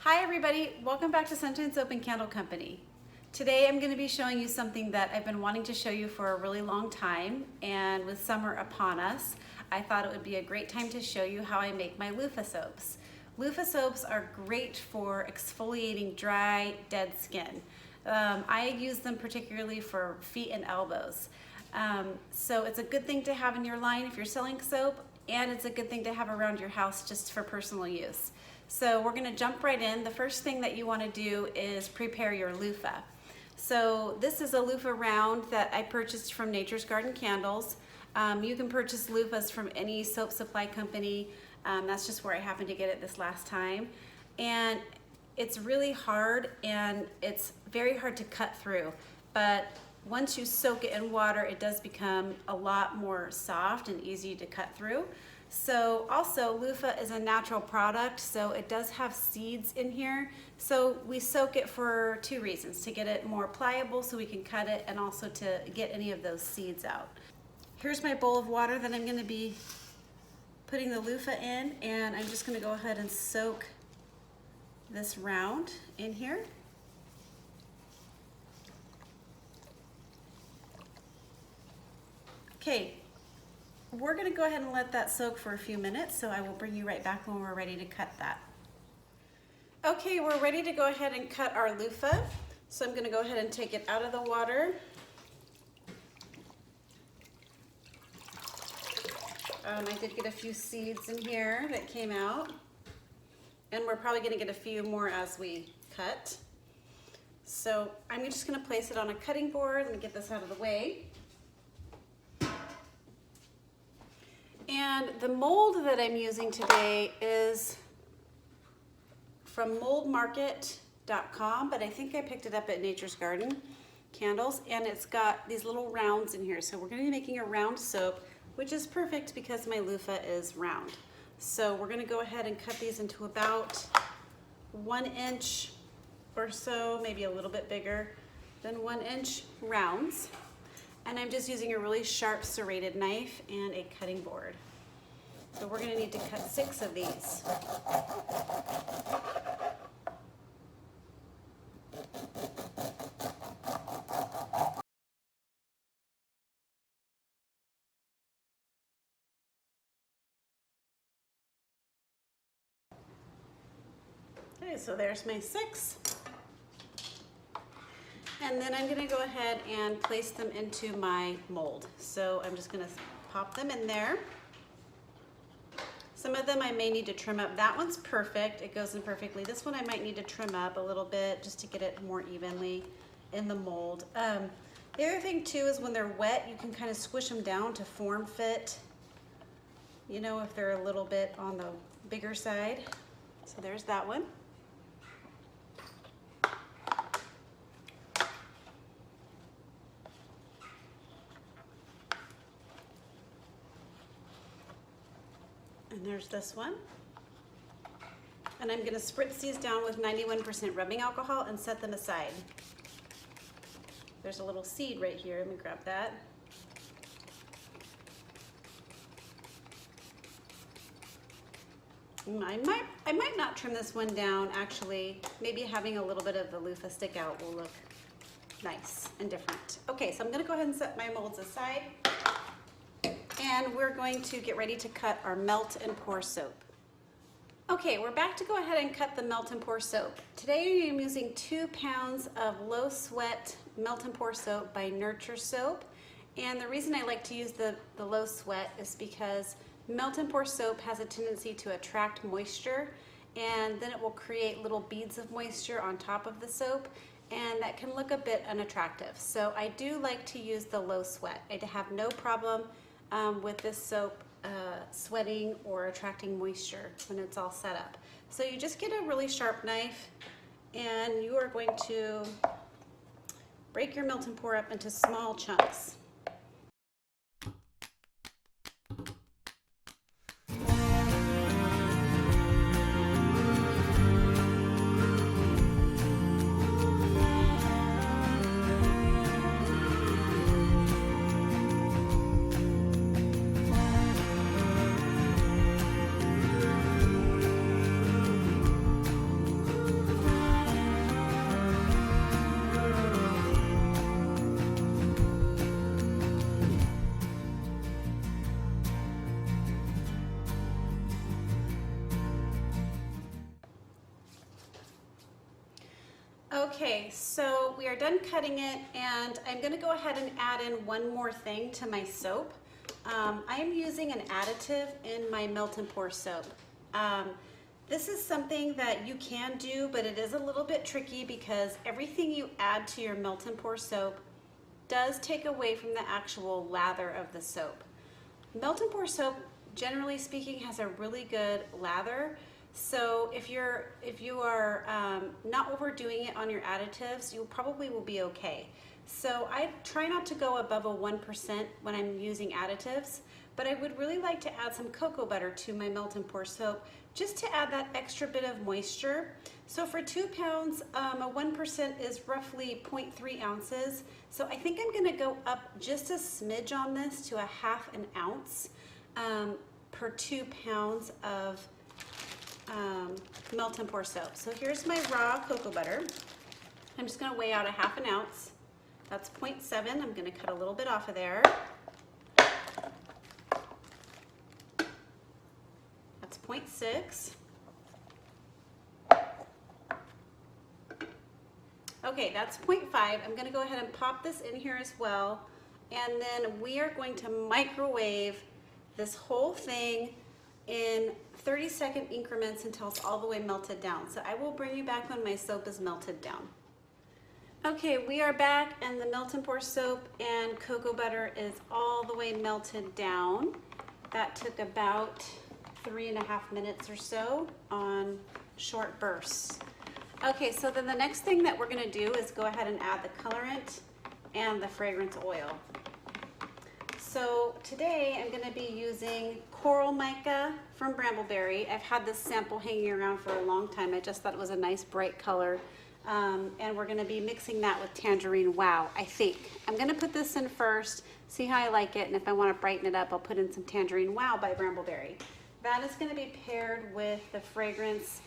Hi everybody, welcome back to Sunshine Soap and Candle Company. Today I'm going to be showing you something that I've been wanting to show you for a really long time, and with summer upon us, I thought it would be a great time to show you how I make my loofah soaps. Loofah soaps are great for exfoliating dry, dead skin. I use them particularly for feet and elbows. So it's a good thing to have in your line if you're selling soap, and it's a good thing to have around your house just for personal use. So we're going to jump right in. The first thing that you want to do is prepare your loofah. So this is a loofah round that I purchased from Nature's Garden Candles. You can purchase loofahs from any soap supply company. That's just where I happened to get it this last time. And it's really hard, and it's very hard to cut through. But once you soak it in water, it does become a lot more soft and easy to cut through. So also, loofah is a natural product, so it does have seeds in here. So we soak it for two reasons: to get it more pliable so we can cut it, and also to get any of those seeds out. Here's my bowl of water that I'm going to be putting the loofah in, and I'm just going to go ahead and soak this round in here. Okay. We're going to go ahead and let that soak for a few minutes, so I will bring you right back when we're ready to cut that. Okay, we're ready to go ahead and cut our loofah. So I'm going to go ahead and take it out of the water. I did get a few seeds in here that came out, and we're probably going to get a few more as we cut. So I'm just going to place it on a cutting board. Let me get this out of the way. And the mold that I'm using today is from moldmarket.com, but I think I picked it up at Nature's Garden Candles, and it's got these little rounds in here. So we're going to be making a round soap, which is perfect because my loofah is round. So we're going to go ahead and cut these into about 1 inch or so, maybe a little bit bigger than 1 inch rounds. And I'm just using a really sharp serrated knife and a cutting board. So we're going to need to cut 6 of these. Okay, so there's my 6. And then I'm going to go ahead and place them into my mold. So I'm just going to pop them in there. Some of them I may need to trim up. That one's perfect. It goes in perfectly. This one I might need to trim up a little bit just to get it more evenly in the mold. The other thing too is when they're wet, you can kind of squish them down to form fit. You know, if they're a little bit on the bigger side. So there's that one. And there's this one. And I'm going to spritz these down with 91% rubbing alcohol and set them aside. There's a little seed right here. Let me grab that. I might not trim this one down, actually. Maybe having a little bit of the loofah stick out will look nice and different. Okay, so I'm going to go ahead and set my molds aside. And we're going to get ready to cut our melt and pour soap. Okay, we're back to go ahead and cut the melt and pour soap. Today I'm using 2 pounds of low sweat melt and pour soap by Nurture Soap. And the reason I like to use the low sweat is because melt and pour soap has a tendency to attract moisture, and then it will create little beads of moisture on top of the soap, and that can look a bit unattractive. So I do like to use the low sweat. I have no problem with this soap sweating or attracting moisture when it's all set up. So you just get a really sharp knife, and you are going to break your melt and pour up into small chunks. Okay, so we are done cutting it, and I'm going to go ahead and add in one more thing to my soap. I am using an additive in my melt and pour soap. This is something that you can do, but it is a little bit tricky because everything you add to your melt and pour soap does take away from the actual lather of the soap. Melt and pour soap, generally speaking, has a really good lather. So if you are not overdoing it on your additives, you probably will be okay. So I try not to go above a 1% when I'm using additives, but I would really like to add some cocoa butter to my melt and pour soap just to add that extra bit of moisture. So for 2 pounds, a 1% is roughly 0.3 ounces. So I think I'm gonna go up just a smidge on this to a 1/2 ounce per 2 pounds of melt and pour soap. So here's my raw cocoa butter. I'm just gonna weigh out a 1/2 ounce. That's 0.7. I'm gonna cut a little bit off of there. That's 0.6. Okay, that's 0.5. I'm gonna go ahead and pop this in here as well. And then we are going to microwave this whole thing in 30-second increments until it's all the way melted down. So I will bring you back when my soap is melted down. Okay, we are back, and the melt and pour soap and cocoa butter is all the way melted down. That took about 3.5 minutes or so on short bursts. Okay, so then the next thing that we're gonna do is go ahead and add the colorant and the fragrance oil. So today I'm gonna be using Coral Mica from Brambleberry. I've had this sample hanging around for a long time. I just thought it was a nice bright color. And we're gonna be mixing that with Tangerine Wow, I think. I'm gonna put this in first, see how I like it, and if I wanna brighten it up, I'll put in some Tangerine Wow by Brambleberry. That is gonna be paired with the fragrance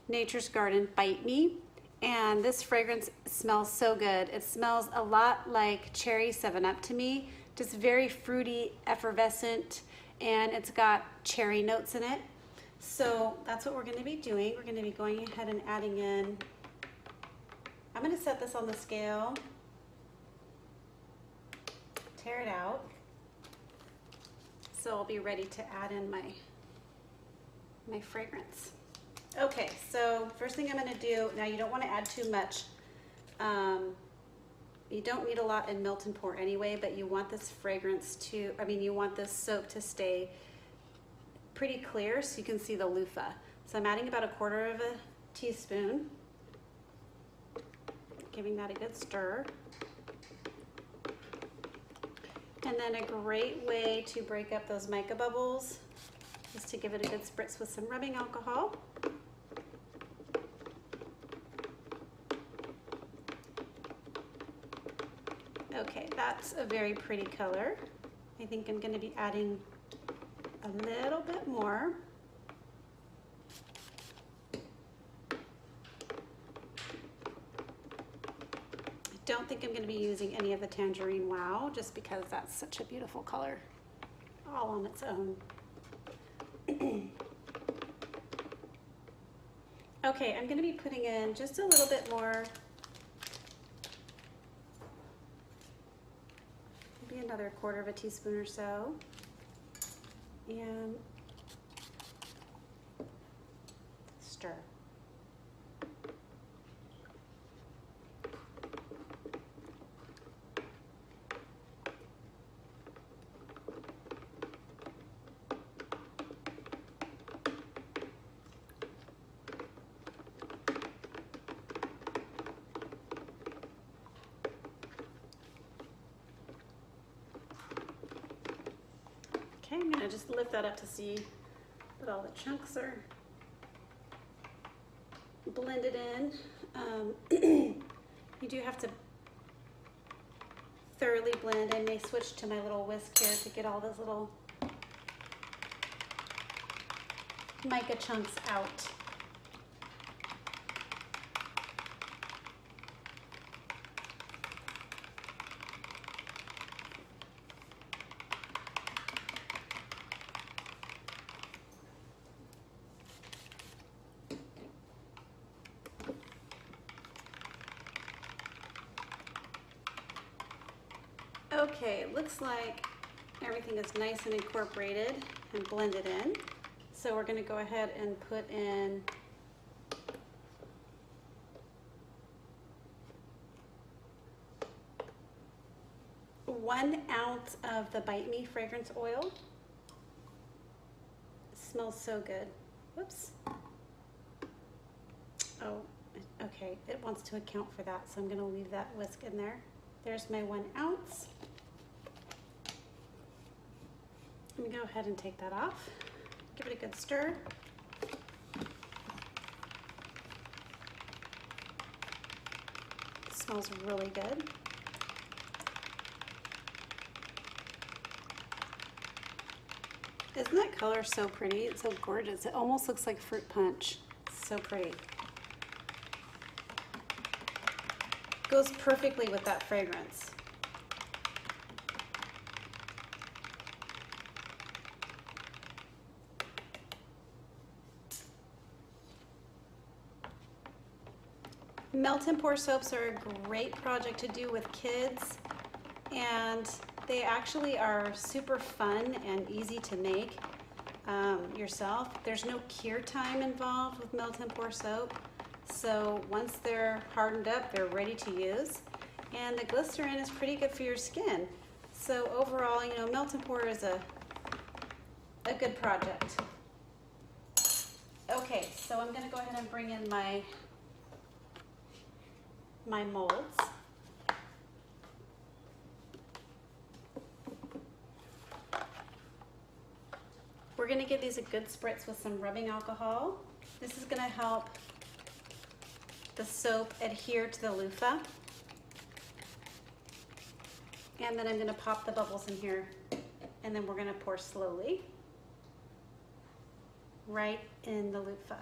Nature's Garden Bite Me. And this fragrance smells so good. It smells a lot like cherry 7-Up to me. Just very fruity, effervescent, and it's got cherry notes in it. So that's what we're gonna be doing. We're gonna be going ahead and adding in, I'm gonna set this on the scale, tear it out. So I'll be ready to add in my fragrance. Okay, so first thing I'm gonna do, now you don't wanna add too much. You don't need a lot in melt and pour anyway, but you want this fragrance to, you want this soap to stay pretty clear so you can see the loofah. So I'm adding about 1/4 teaspoon, giving that a good stir. And then a great way to break up those mica bubbles is to give it a good spritz with some rubbing alcohol. Okay, that's a very pretty color. I think I'm going to be adding a little bit more. I don't think I'm going to be using any of the Tangerine Wow, just because that's such a beautiful color all on its own. Okay, I'm going to be putting in just a little bit more, maybe another 1/4 teaspoon or so, and stir. Okay, I'm going to just lift that up to see that all the chunks are blended in. You do have to thoroughly blend. I may switch to my little whisk here to get all those little mica chunks out. Okay, it looks like everything is nice and incorporated and blended in. So we're going to go ahead and put in one ounce of the Bite Me fragrance oil. It smells so good. Whoops. Oh, okay, it wants to account for that, so I'm going to leave that whisk in there. There's my 1 ounce. Let me go ahead and take that off. Give it a good stir. It smells really good. Isn't that color so pretty? It's so gorgeous. It almost looks like fruit punch. It's so pretty. Goes perfectly with that fragrance. Melt and pour soaps are a great project to do with kids, and they actually are super fun and easy to make yourself. There's no cure time involved with melt and pour soap, so once they're hardened up, they're ready to use, and the glycerin is pretty good for your skin. So overall, you know, melt and pour is a good project. Okay, so I'm going to go ahead and bring in my molds. We're going to give these a good spritz with some rubbing alcohol. This is going to help the soap adhere to the loofah. And then I'm going to pop the bubbles in here, and then we're going to pour slowly right in the loofah.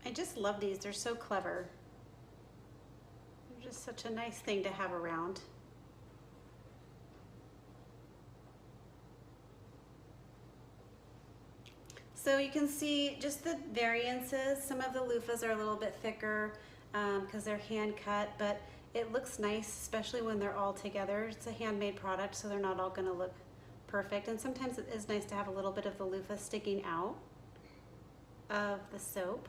I just love these. They're so clever. They're just such a nice thing to have around. So you can see just the variances. Some of the loofahs are a little bit thicker because they're hand cut, but it looks nice, especially when they're all together. It's a handmade product, so they're not all going to look perfect. And sometimes it is nice to have a little bit of the loofah sticking out of the soap.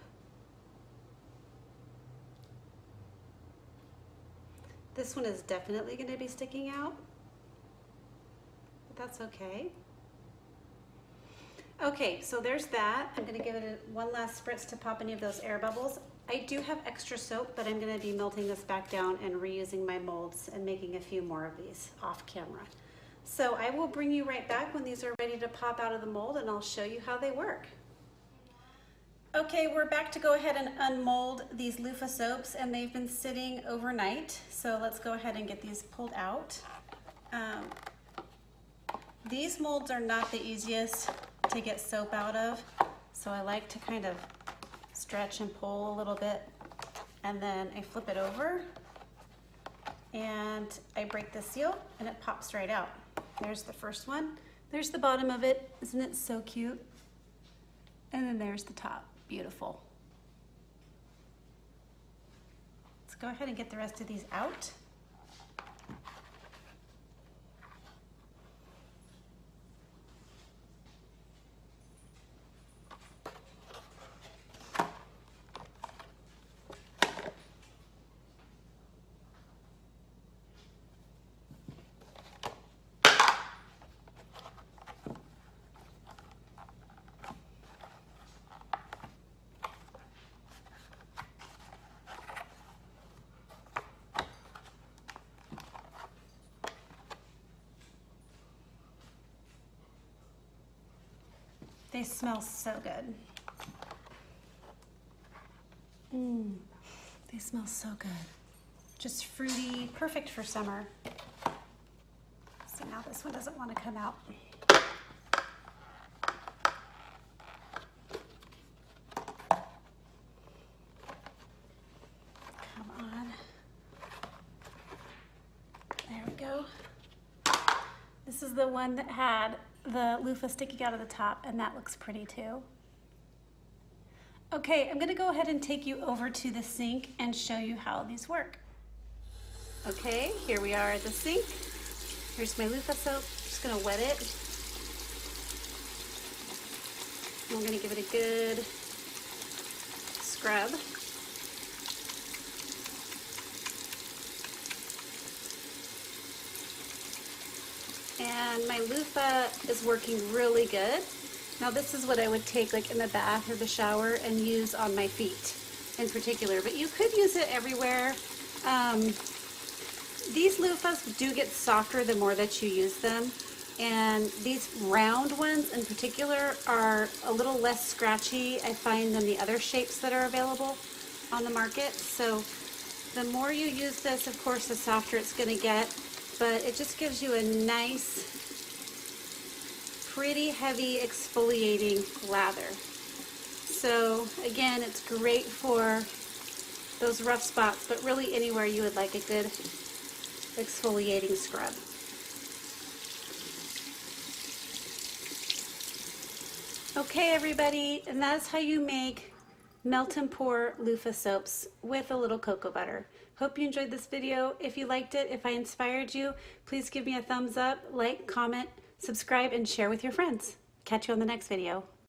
This one is definitely going to be sticking out, but that's okay. Okay, so there's that. I'm going to give it one last spritz to pop any of those air bubbles. I do have extra soap, but I'm going to be melting this back down and reusing my molds and making a few more of these off camera. So I will bring you right back when these are ready to pop out of the mold, and I'll show you how they work. Okay, we're back to go ahead and unmold these loofah soaps, and they've been sitting overnight. So let's go ahead and get these pulled out. These molds are not the easiest to get soap out of, so I like to kind of stretch and pull a little bit, and then I flip it over and I break the seal and it pops right out. There's the first one. There's the bottom of it. Isn't it so cute? And then there's the top. Beautiful. Let's go ahead and get the rest of these out. They smell so good. They smell so good. Just fruity, perfect for summer. So now this one doesn't want to come out. Come on. There we go. This is the one that had the loofah sticking out of the top, and that looks pretty too. Okay, I'm gonna go ahead and take you over to the sink and show you how these work. Okay, here we are at the sink. Here's my loofah soap. Just gonna wet it. And we're gonna give it a good scrub. And my loofah is working really good. Now this is what I would take like in the bath or the shower and use on my feet in particular, but you could use it everywhere. These loofahs do get softer the more that you use them, and these round ones in particular are a little less scratchy, I find, than the other shapes that are available on the market. So the more you use this, of course, the softer it's going to get, but it just gives you a nice, pretty heavy exfoliating lather. So again, it's great for those rough spots, but really anywhere you would like a good exfoliating scrub. Okay everybody, and that's how you make melt and pour loofah soaps with a little cocoa butter. Hope you enjoyed this video. If you liked it, if I inspired you, please give me a thumbs up, like, comment, subscribe, and share with your friends. Catch you on the next video.